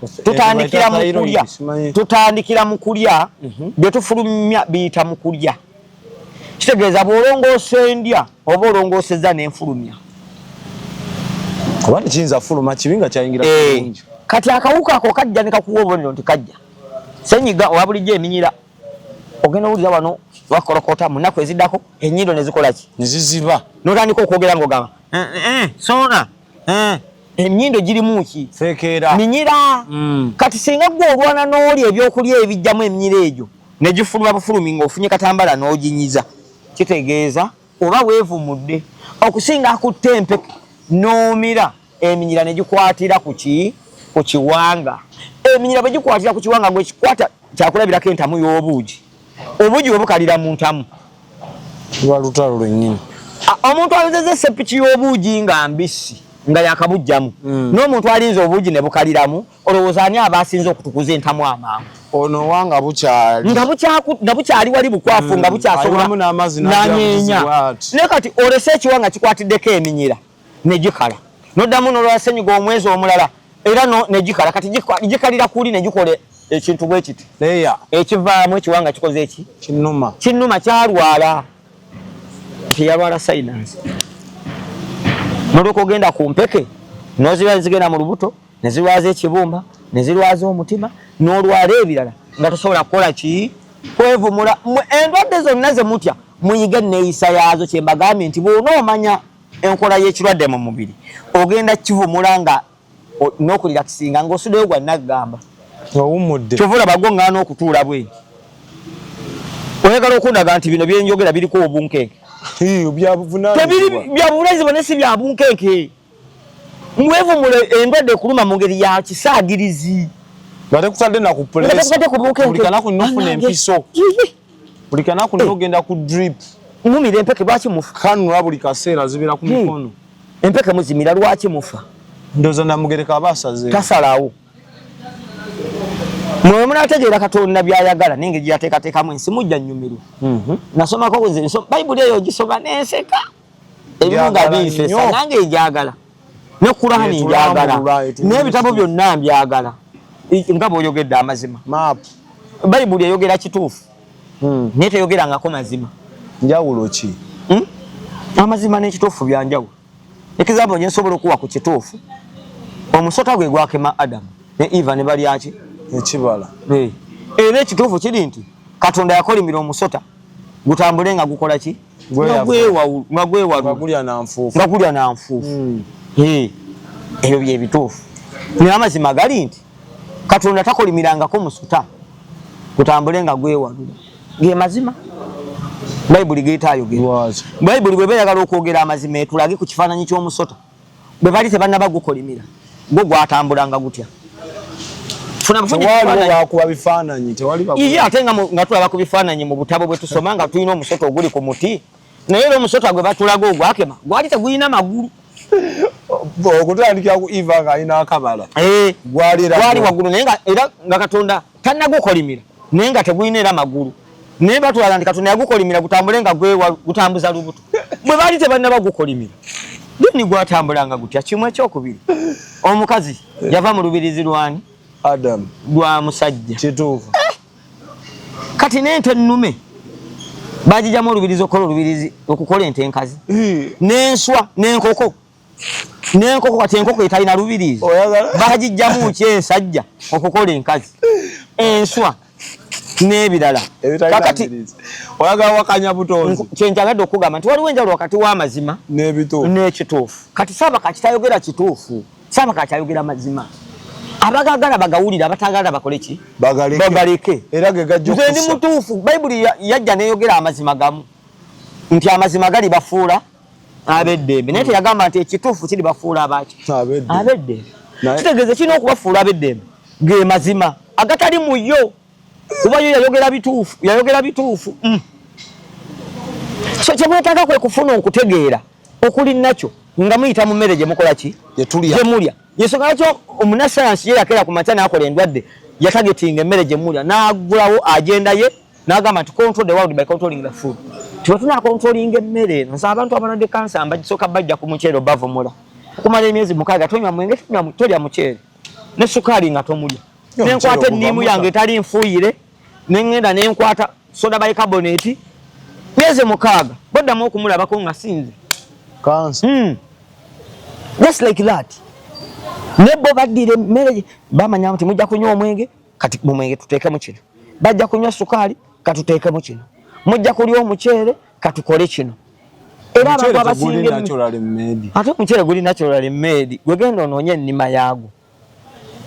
S1: tutandikira mu kulya bye tufulumya biyita mu kulya kitegeeza bw'olongoosa endya oba olongoosezza n'enfulumya
S2: kuba tekiyinza fuluma kibi nga kyayingira bulungi
S1: kati akawuka ako kajja ne kakuwa obubonero nti kajja senyiga owa bulijjo eminyira ogenda owulira wano wakolokota mu nnaku eziddako ennyindo ne zikola ki
S2: ne ziziba
S1: n'otandika okwogera ng'ogamba soona ennyindo girimu ki
S2: feekeera
S1: minyira kati singa gwe olwana n'oli ebyokulya ebijjamu eminyira egyo ne gifuluma bufulumi ng'ofunye katambala n'oginyiza kitegeeza oba weevumudde okusinga akutte empeke n'omira eminyira ne gikwatira ku kiwanga. Eminyira bwe gikwatira ku kiwanga gwe kikwata kyakulabirako entamu y'obuugi. Obuugi bwe bukalira mu ntamu.
S2: Lwa lutalo lwennyini.
S1: Omuntu alozeze sepiki y'obuugi nga mbisi nga yakabujjamu. N'omuntu alinze obuugi ne bukaliramu olowooza ani aba asinze okutukuza entamu amangu.
S2: Ono wanga bukyali.
S1: Nga bukyali wali bukwafu nga bukyasobola n'anyeenya. Ne kati olese ekiwanga kikwatiddeko eminyira ne gikala. N'oddamu n'olwasenyiga omwezi omulala era ne gikala. Kati gikalira kuli ne gikole ekintu bwe kiti.
S2: Leya.
S1: Ekivaamu ekiwanga kikoze eki?
S2: Kinnuma.
S1: Kinnuma kyalwala. Yalwala sinansi. Nolwoko ogenda ku mpeke n'ozirwaza zigenda mu lubuto ne zirwaza ekibumba ne zirwaza omutima n'olwala ebirala nga tosobola kukola ki kwevumula. Endwadde zonna ze mutya muyige neeyisa yaazo. Kye mbagambye nti bw'onoomanya enkola y'ekirwadde mu mubiri ogenda kivumula nga n'okulira kisinga ng'osuddeyo gwa naggamba
S2: owummudde
S1: kyovula bagonga n'okutuula bwenti. Oyagala okundaga nti bino byenjogera biriko obunkenke. Tebiri bya buvunaanyizibwa ne si bya bunkenke. Mwevumule endwadde kuluma mu ngeri ya kisaagirizi.
S2: Bate kutadde na ku place. Buli kanaku nnofuna empiso. Buli kanaku n'ogenda ku drip.
S1: Mumira empeke lwaki mufa?
S2: Kanula buli kaseera zibeera ku mikono.
S1: Empeke muzimira lwaki mufa?
S2: Ndoza na Mugereka abasaze.
S1: Tasalawo. Mwe munategeera Katonda byayagala nenge gyateekateekamu ensi mujja nnyumirwa. Nasomako nze Bayibuli eyo gisoma n'enseka. Ebirunga binsesa nange njagala. Ne Kurani njagala. N'ebitabo byonna mbyagala. Nga bw'oyogedde amazima.
S2: Map.
S1: Bayibuli eyogera kituufu. Naye teyogerangako mazima.
S2: Njawulo ki?
S1: Amazima n'ekituufu bya njawulo. Ekizambo nje nsobola okuwa ku kituufu. Omusota gwe gwakema Adamu ne Eva ne balyaki?
S2: Ekibala.
S1: Era ekituufu kiri nti Katonda yakolimira omusota gutambule nga gukola ki? Nga
S2: gulya nanfuufu.
S1: Nga gulya nanfuufu. Ebyo bye bituufu. Naye amazima gali nti Katonda takolimirangako musota gutambule nga gwewalula. Ge mazima. Bayibuli geetaayogera. Bayibuli bwe beeyagala okwogera amazima etulage ku kifaananyi ky'omusota. Bwe bali tebannaba gukolimira. Gwo gwatambulanga gutya.
S2: Kuba bifaananyi
S1: iye ate nga tulaba ku bifaananyi mu butabo bwe tusoma nga tulina omusota oguli ku muti. Naye era omusota gwe batulaga ogwakema gwali tegulina magulu.
S2: Okutandikira ku Eva ng'alina akabala.
S1: Gwali waggulu naye era nga Katonda tannagukolimira naye nga tegulina era magulu. Naye batulaga nti Katonda yagukolimira gutambule nga gutambuza lubuto. Bwe baali tebannaba gukolimira ni gwatambulanga gutya. Kimu ekyokubiri omukazi yava mu lubirizi lwani?
S2: Adam.
S1: Gwa musajja.
S2: Kituufu.
S1: Kati n'ente ennume bagijjamu olubirizi okukola ente enkazi. N'enswa n'enkoko. N'enkoko kati enkoko etalina lubirizi. Bagijjamu ki ensajja okukola enkazi. Enswa n'ebirala.
S2: Kakati oyagala wakanya butonzi.
S1: Kyenjagadde okugamba nti waliwo enjawulo wakati w'amazima n'ekituufu. Kati Ssaabaka kitayogera kituufu. Ssaabaka kyayogera mazima. Abagagala bagawulira abatagala bakole ki? Bagaleke.
S2: Era ge gajja
S1: okusa. Nze ndi mutuufu. Bayibuli yajja n'eyogera amazima gamu. Nti amazima gali bafuula ab'eddembe. Naye teyagamba nti ekituufu kiri bafuula abaki? Ab'eddembe. Kitegeeza kirina okubafuula ab'eddembe. Ge mazima. Agatali mu yo. Kuba yo yayogera bituufu. So kye mwetaaga kwe kufuna okutegeera okuli nakyo nga muyita mu mmere gye mukola ki? Gye mulya. Yensonga lwaki omunasayansi ye yakeera ku makya n'akola endwadde yatagetinga emmere gye mulya n'agulawo agenda ye n'agamba nti control the world by controlling the food. Tiba tunaakontrolinga emmere eno. Nsa abantu abalwadde kansa bagisooka bajja ku muceere bavumula. Okumala emyezi 6 tonywa mwenge tolya muceere ne sukaali nga tomulya. Nenkwata enniimu yange etali nfuuyire nengenda nenkwata soda bicarbonate myezi 6 boddamu okumulabako nga sinze
S2: kansa.
S1: Just like that. Nebo badire emmere bamanya nti mujja kunywa omwenge kati mu mwenge tuteekemu kino. Bajja kunywa sukaali katuteekemu kino. Mujja kulya omuceere katukole kino. Era abantu abasinga ate omuceere guli natural made. Gwegenda onoonye ennima yaagwo.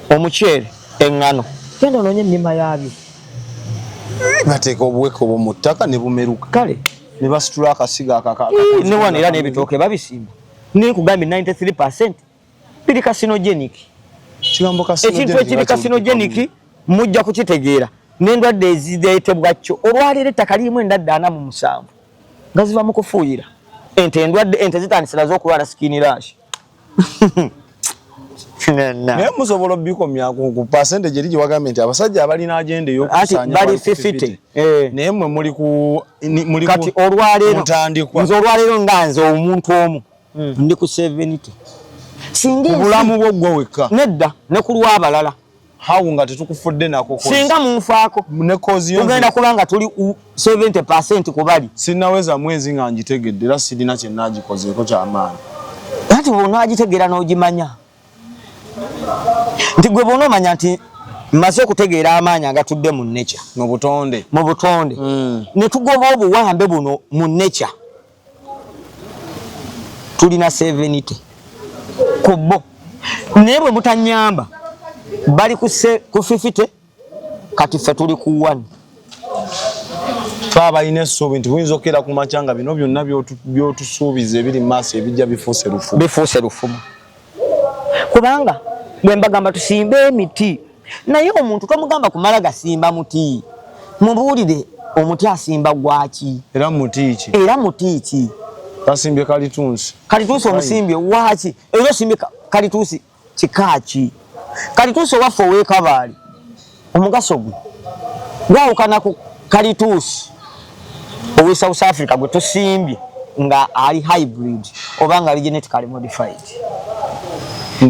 S1: Omuceere engano genda onoonye ennima yaabyo.
S2: Bateeka obuweke obwo mu ttaka ne bumeruka.
S1: Kale
S2: ne basitula akasiga
S1: ne wano era n'ebitooke babisimba. Nkugambye 93% biri carcinogenic.
S2: Kigambo carcinogenic.
S1: Ekintu ekiri carcinogenic mujja kukitegeera. N'endwadde eziyitibwa kyo. Olwaleero ettaka lirimu endwadde 47 nga ziva mu kufuuyira. Ente zitandisira z'okulwala skin rash.
S2: Naye musobola bikomya ku percentage eri gyewagambe nti abasajja abalina agenda ey'okusaanya
S1: bali 50.
S2: Naye mmwe muli
S1: kati olwaleero nze olwaleero nga nze omuntu omu ndi ku 70. Singa
S2: obulamu bwo gwe wekka
S1: nedda ne ku lw'abalala
S2: hawo nga tetukufudde nako
S1: singa munfaako
S2: ne kozi yo
S1: tugenda kuba nga tuli 70% ku bali.
S2: Sinnaweza mwezi nga ngitegedde era sirina kye nagikozeeko ky'amaanyi.
S1: Ati bw'onaagitegeera n'ogimanya nti gwe bw'onomanya nti mmaze okutegeera amaanyi agatudde mu nature
S2: mu butonde
S1: ne tugoba obuwambe buno mu nature tulina 70 ku bo. Naye bwe mutanyamba bali ku 50 kati ffe tuli ku 1.
S2: Twaba balina essuubi nti buyinza okukera ku makya nga bino byonna by'otusuubiza ebiri mu maaso ebijja bifuuse lufumu. Kubanga bwe mbagamba tusimbe emiti naye omuntu tomugamba kumala gasimba muti. Mubuulire omuti asimba gwaki era muti ki tasimbye kalituusi
S1: omusimbye waki era osimbye kalituusi kikaaki. Kalituusi owaffe ow'Ekabaale omugaso gwe gwawukana ku kalituusi ow'e South Africa gwe tusimbye nga ali hybrid oba nga ali genetically modified.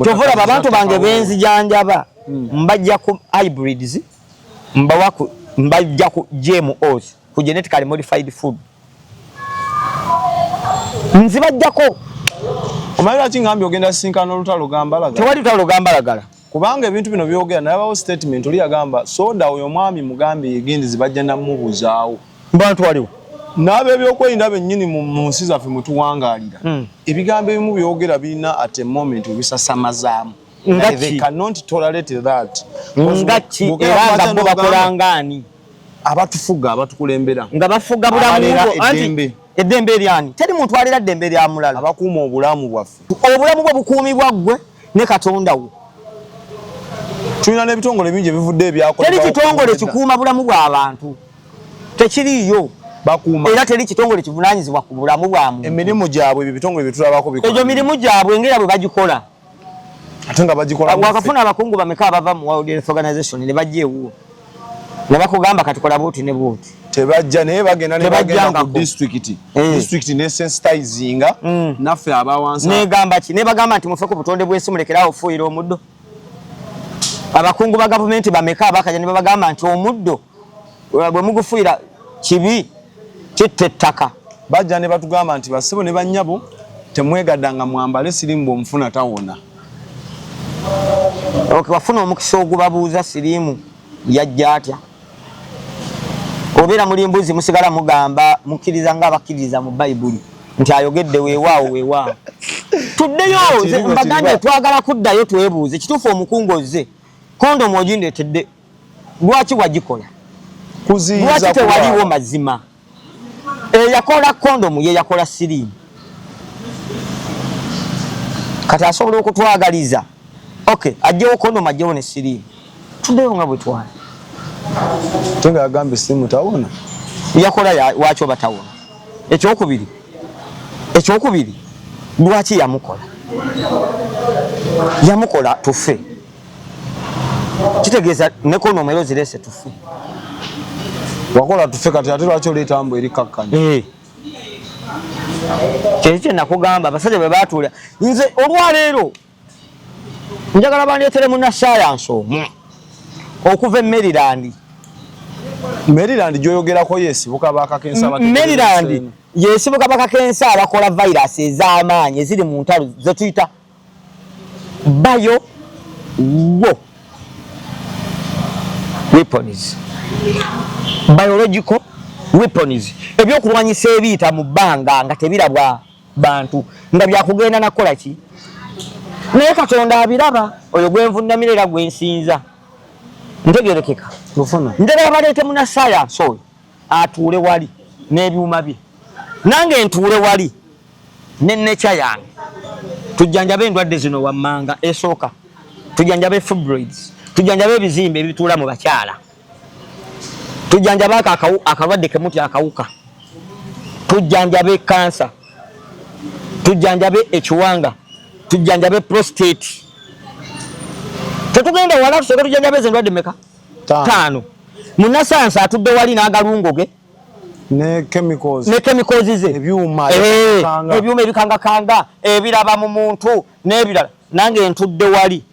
S1: Tovula abantu bange benzijanjaba mbajja ku hybrids mbajja ku GMOs ku genetically modified food nzibajjako.
S2: Omalira kingambye ogenda sinkana olutalo gambalagala.
S1: Tewali lutalo gambalagala
S2: kubanga ebintu bino byogera nabawo statement oli yagamba soda oyo mwami mugambe yegendi zibajja namubuzaawo
S1: bantu waliwo
S2: n'ab'ebyokwerinda bennyini mu nsi zaffe mutuwangaalira ebigambo ebimu byogera birina at a moment bisasamazaamu. They cannot tolerate that.
S1: Ngaki era nga bo bakolangaani
S2: abatufuga abatukulembera
S1: nga bafuga bulamu anti eddembe eryani teri muntu alira ddembe lya mulala
S2: abakuuma obulamu bwaffe
S1: obulamu bwe bukuumibwa ggwe ne Katonda wo.
S2: Tulina n'ebitongole bingi ebivudde ebyakola
S1: teri kitongole kikuuma bulamu bw'abantu tekiriiyo
S2: bakuuma
S1: era teri kitongole kivunaanyizibwa ku bulamu bwa muntu.
S2: Emirimu gyabwe ebyo bitongole bye tulabako bikola
S1: egyo mirimu gyabwe engeri bwe bagikola
S2: ate nga bagikola
S1: wakafuna abakungu bameka abava mu World Health Organization ne bajja ewo ne bakugamba kati kola buuti ne buuti
S2: tebajja naye bagenda ne bagenda ku district ne sensitizinga naffe abawansi
S1: negamba ki ne bagamba nti mufe ku butonde bw'ensi mulekerawo ofuuyira omuddo. Abakungu ba gavumenti bameka abakaja ne bagamba nti omuddo bwe mugufuuyira kibi kitta ettaka.
S2: Bajja ne batugamba nti bassebo ne bannyabo temwegaddanga mwambale sirimu omufuna tawona.
S1: Wafuna omukisa ogubabuuza sirimu yajja atya obeera muli mbuzi musigala mugamba mukkiriza nga abakkiriza mu Bayibuli nti ayogedde weewaawo. Tuddeyo mbagambye twagala kuddayo twebuuze kituufu omukungu ozze kondomu ogindeetedde lwaki wagikola lwaki tewaliwo mazima. Eyakola kondomu ye yakola sirimu kati asobola okutwagaliza ajjewo kondomu ajjewo ne sirimu tuddeyo nga bwe twali
S2: tenga yagambe sirimu tawona
S1: yakola waki oba tawona. Ekyokubiri lwaki yamukola tufe kitegeeza ne kondomu era ozirese tufe
S2: wakola tufe kati ate lwaki oleeta mbu eri kakkanya.
S1: Kyekyo nakugamba abasajja bwe baatuula nze olwaleero njagala bandeetere munnassaayansi omu okuva e Maryland
S2: gyoyogerako yesibuka bakakensa
S1: Maryland yesibuka bakakensa abakola vayirasi ez'amaanyi eziri mu ntalo ze tuyita biological weapons ebyokulwanyisa ebiyita mu bbanga nga tebirabwa bantu nga byakugenda nakola ki naye Katonda abiraba oyo gwenvunnamira era gwensinza ntegerekeka njagala baleete munnassaayansi oyo atuule wali n'ebyuma bye nange ntuule wali ne nature yange tujjanjabe endwadde zino wammanga esooka tujjanjabe fibroids tujjanjabe ebizimbe ebituula mu bakyala tujjanjabe akalwadde kemutya akawuka tujjanjabe kansa tujjanjabe ekiwanga tujjanjabe prostate tetugenda wala tusooke tujjanjabe ezo endwadde meka 5 munnasayansi atudde wali n'agalungoge
S2: ne chemicals
S1: ze
S2: ebyuma
S1: ebikangakanga ebiraba mu muntu n'ebirala nange ntudde wali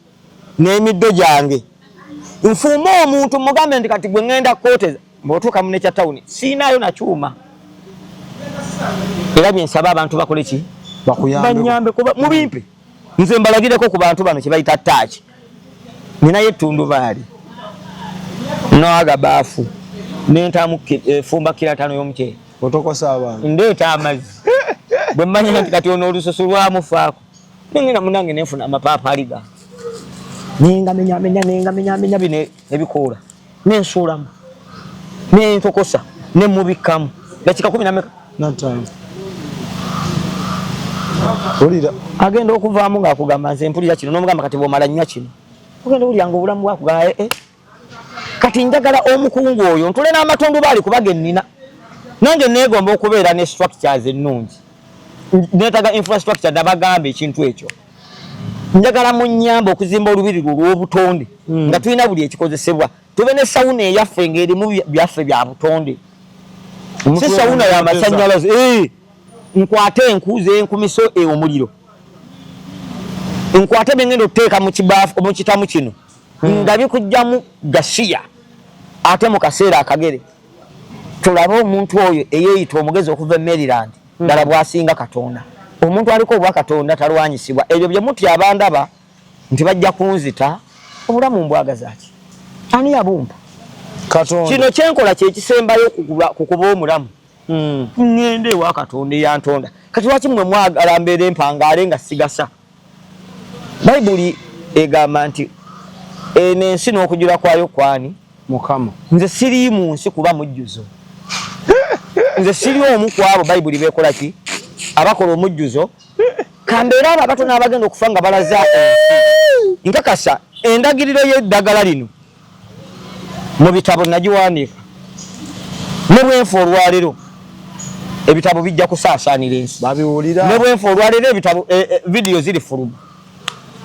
S1: n'emiddo gyange nfuuma omuntu mugambe nti kati gwe ngenda kooteza bw'otuuka mu nekya tawuni siinayo na kyuma era byensaba abantu bakole ki banyambe kuba mubimpe nze mbalagireko ku bantu bano kye bayita ttaaki ninayo ettundubaali noaga baafu nentamu fumba kila 5 y'omuceere
S2: otokosa abantu
S1: ndeeta amazzi bwe mmanya nti kati ono olususu lwamufaako nengenda munange nenfuna amapaapaali ga nengamenya bino ebikoola nensuulamu nentokosa nemubikkamu dakika 10 nameka
S2: natano olira
S1: agenda okuvaamu ng'akugamba nze mpulira kino n'omugamba kati bw'omala nnywa kino ogenda olyanga obulamu bwakugamba kati njagala omukungu oyo ntule n'amatundu baali kubaga ennina nange neegomba okubeera ne structures ennungi neetaga infrastructure nabagamba ekintu ekyo njagala munyamba okuzimba olubiri lw'obutonde nga tulina buli ekikozesebwa tube ne sawuna eyaffe ng'erimu byaffe bya butonde si sawuna y'amasannyalaze nkwate enkuuze enkumiso omuliro nkwate bengenda okuteeka mu kibaafu mu kitamu kino nga bikujjamu gasiya ate mu kaseera akagere tulabe omuntu oyo eyeeyita omugezi okuva e Maryland ddala bw'asinga Katonda omuntu aliko obwa Katonda talwanyisibwa ebyo bye mutya abandaba nti bajja kunzita obulamu mbwagazaaki ani yabumba
S2: Katonda
S1: kino kyenkola kye kisembayo kukuba omulamu ngende ewa Katonda eyantonda kati lwaki mmwe mwagala mbeera empangaale nga sigasa bayibuli egamba nti ensi n'okujula kwayo kwani
S2: Mukama
S1: nze siri mu nsi kuba mujjuzo nze siri omu ku abo bayibuli beekola ki abakola omujjuzo kambeera abo abatono abagenda okufa nga balaza nkakasa endagiriro y'eddagala lino mu bitabo nagiwandiika ne bwenfa olwaleero ebitabo bijja kusaasaanira ensi
S2: babiwulira
S1: ne bwenfa olwaleero ebitabo vidiyo ziri fulumu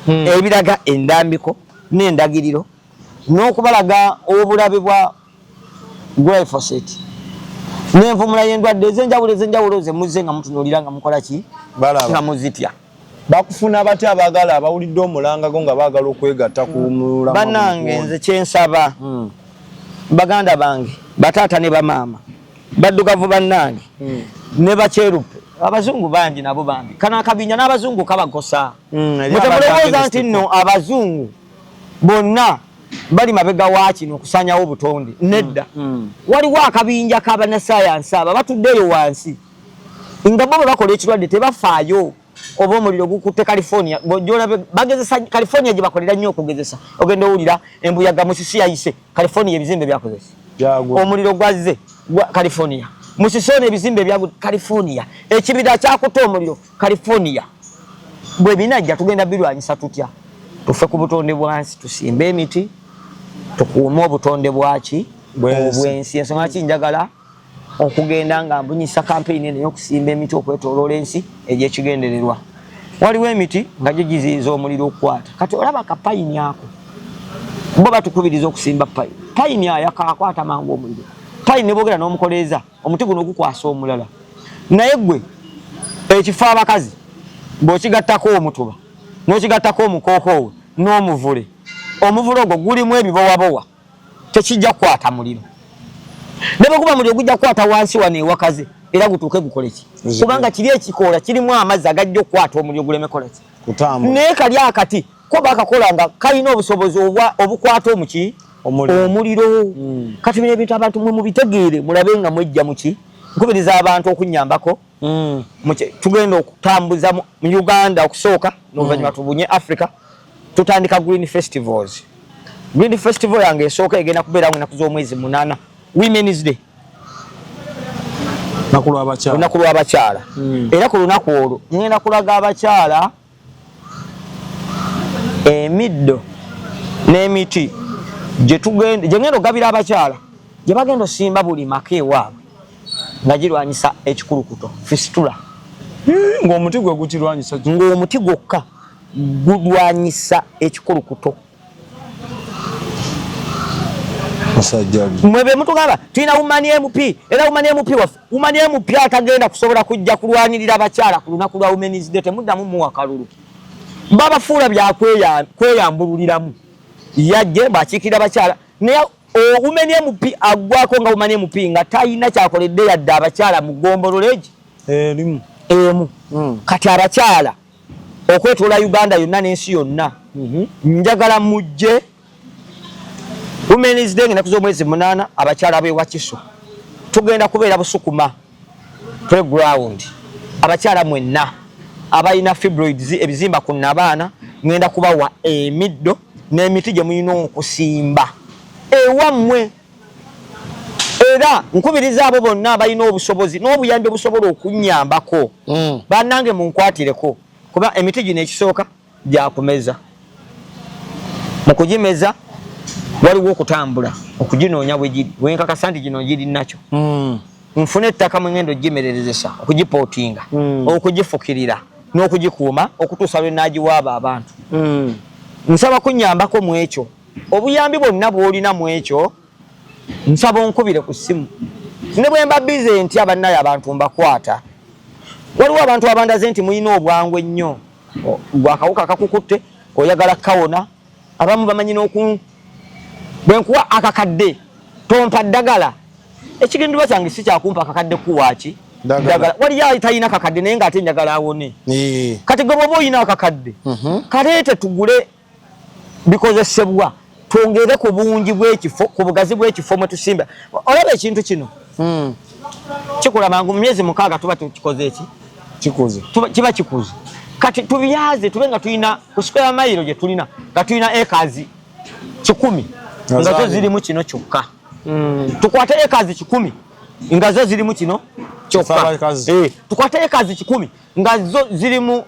S1: ebiraga endambiko n'endagiriro n'okubalaga obulabe bwa glyphosate n'envumula y'endwadde ez'enjawulo ze muzze nga mutunuulira nga mukola ki nga muzitya
S2: bakufuna batya abaagala abawulidde omulangago nga baagala okwegatta ku mulamu
S1: bannange nze kyensaba baganda bange bataata ne bamaama baddugavu bannange ne bakyeruppe abazungu bangi nabo bambi kana akabinya n'abazungu kabagosa mutemulowooza nti nno abazungu bonna bali mabega wa kino okusanyawo obutonde nedda waliwo akabinja k'abannasayansi abo batuddeyo wansi nga bo bwe bakola ekirwadde tebafaayo oba omuliro gukutte California gyolabe bagezesa California gye bakolera nnyo okugezesa ogenda owulira embuyaga musisi yayise California ebizimbe byakozesa omuliro gwazze gwa California musisone ebizimbe bya California ekibira kyakutte omuliro California bwe binajja tugenda birwanyisa tutya tufe ku butonde bwansi tusimbe emiti tukuume obutonde bwaki obwensi ensonga ki njagala okugenda nga mbunyisa kampeyini eno y'okusimba emiti okwetooloola ensi egy'ekigendererwa waliwo emiti nga gyo giziyiza omuliro okukwata kati olaba akapayini ako bo batukubiriza okusimba payini ayo akakwata mangu omuliro payini ne boogera n'omukoleeza omuti guno gukwasa omulala naye gwe ekifo abakazi bw'okigattako omutuba n'okigattako omukookowe n'omuvule omuvule ogwo gulimu ebibowabowa tekijja kukwata muliro ne bwekuba muliro gujja kukwata wansi wano ewakaze era gutuuke gukoleki kubanga kiri ekikoola kirimu amazzi agajja okukwata omuliro guleme koleki naye kali akati ko bakakola nga kalina obusobozi obukwata omuki omuliro kati bino ebintu abantu mwe mubitegeere mulabe nga mwejja muki nkubiriza abantu okunyambako tugenda okutambuza mu Uganda okusooka n'oluvannyuma tubunye Africa tutandika green festivals. Green festival yange esooka egenda kubeera mu nnaku z'omwezi 8 Women's Day
S2: naku lw'abakyala
S1: era ku lunaku olwo ngenda kulaga abakyala emiddo n'emiti gye ngenda ogabira abakyala gye bagenda osimba buli maka ewaabwe nga girwanyisa ekikulukuto fistula.
S2: Ng'omuti gwe gukirwanyisa
S1: ng'omuti gwokka gulwanyisa ekikulukuto. Mwe be mutugamba tulina Women MP era Women MP waffe Women MP atagenda kusobola kujja kulwanirira abakyala ku lunaku lwa Women's Day temuddamu muwa kalulu. Babafuula byakweyambululiramu yajje bakiikirira abakyala naye Women MP aggwako nga Women MP nga talina kyakoledde yadde abakyala mu ggombololeegi
S2: erimu
S1: kati abakyala okwetoola Uganda yonna n'ensi yonna njagala mujje Women's Day ngenda kuz'omwezi 8 abakyala b'ewakiso tugenda kubeera Busukuma playground abakyala mwenna abalina fibroids ebizimba ku nabaana ngenda kubawa emiddo n'emiti gye mulina okusimba ewammwe era nkubiriza abo bonna abalina obusobozi n'obuyambi obusobola okunnyambako bannange munkwatireko kuba emiti gino ekisooka gyakumeza mu kugimeza waliwo okutambula okuginoonya bwe giri wenkakasa nti gino giri nakyo nfune ettaka mwe ngendo gimererezesa okugipootinga okugifukirira n'okugikuuma okutuusa lwe naagiwaaba abantu nsaba kunnyambako mu ekyo obuyambi bwonna bw'olina mu ekyo nsaba onkubire ku ssimu ne bwe mba bize nti abannayo abantu mbakwata waliwo abantu abandaze nti mulina obwangu ennyo gwakawuka kakukutte oyagala kawona abamu bamanyi n'oku bwe nkuwa akakadde tompa ddagala ekigendebwa kyange si kyakumpa akakadde kuwaaki ddagala waliyo talina akakadde naye ng'ate njagala awone kati gwe bwoba olina akakadde kaleete tugule bikozesebwa twongere ku bungi bw'ekifo ku bugazi bw'ekifo mwe tusimba olaba ekintu kino kikula mangu mu myezi 6 tuba tukikoze eki kiba kikuze kati tubyaze tube nga tulina ku square mile gye tulina nga tulina ekazi 10 nga zo zirimu kino kyokka tukwate ekazi 10 nga zo zirimu kino kyokka tukwate ekazi 10 nga zo zirimu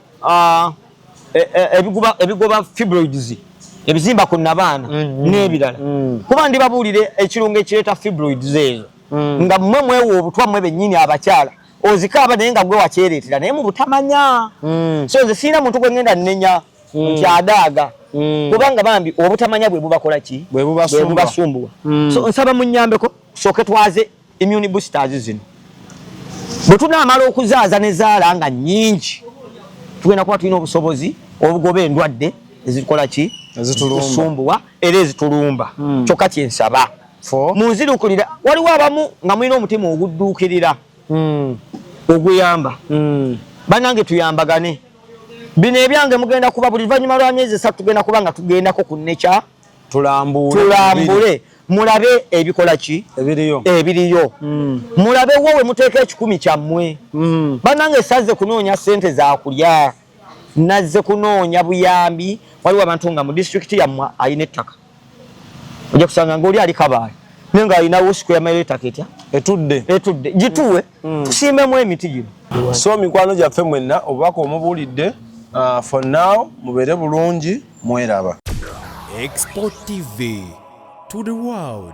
S1: ebigoba fibroids ebizimba ku nabaana n'ebirala kuba ndi babuulire ekirungo ekireeta fibroids ezo nga mmwe mwewo obutwa mmwe bennyini abakyala ozikaaba naye nga gwe wakyereetera naye mu butamanya so nze siina muntu gwe ngenda nnenya nti adaaga kubanga bambi obutamanya bwe bubakola ki bwe bubasumbuwa so nsaba munnyambeko sooke twaze immune boosters zino bwe tunaamala okuzaaza ne zaala nga nnyingi tugenda kuba tulina obusobozi obugoba endwadde ezikola ki ezitulumba era ezitulumba kyokka kyensaba munzirukulira waliwo abamu nga mulina omutima ogudduukirira oguyamba bannange tuyambagane bino ebyange mugenda kuba buli luvannyuma lwa myezi 3 tugenda kuba nga tugendako ku nekya tulambule mulabe ebikola ki ebiriyo mulabe wowe muteeka 10 kyammwe bannange saze kunoonya sente za kulya nazze kunoonya buyambi waliwo abantu nga mu district yammwe alina ettaka ojja kusanga ng'oli ali Kabaale naye nga alinawo square mile ettaka etya etudde gituwe tusimbemu emiti gino
S2: so mikwano gyaffe mwenna obubaka omubuulidde for now mubeere bulungi mweraba
S3: Export TV to the world.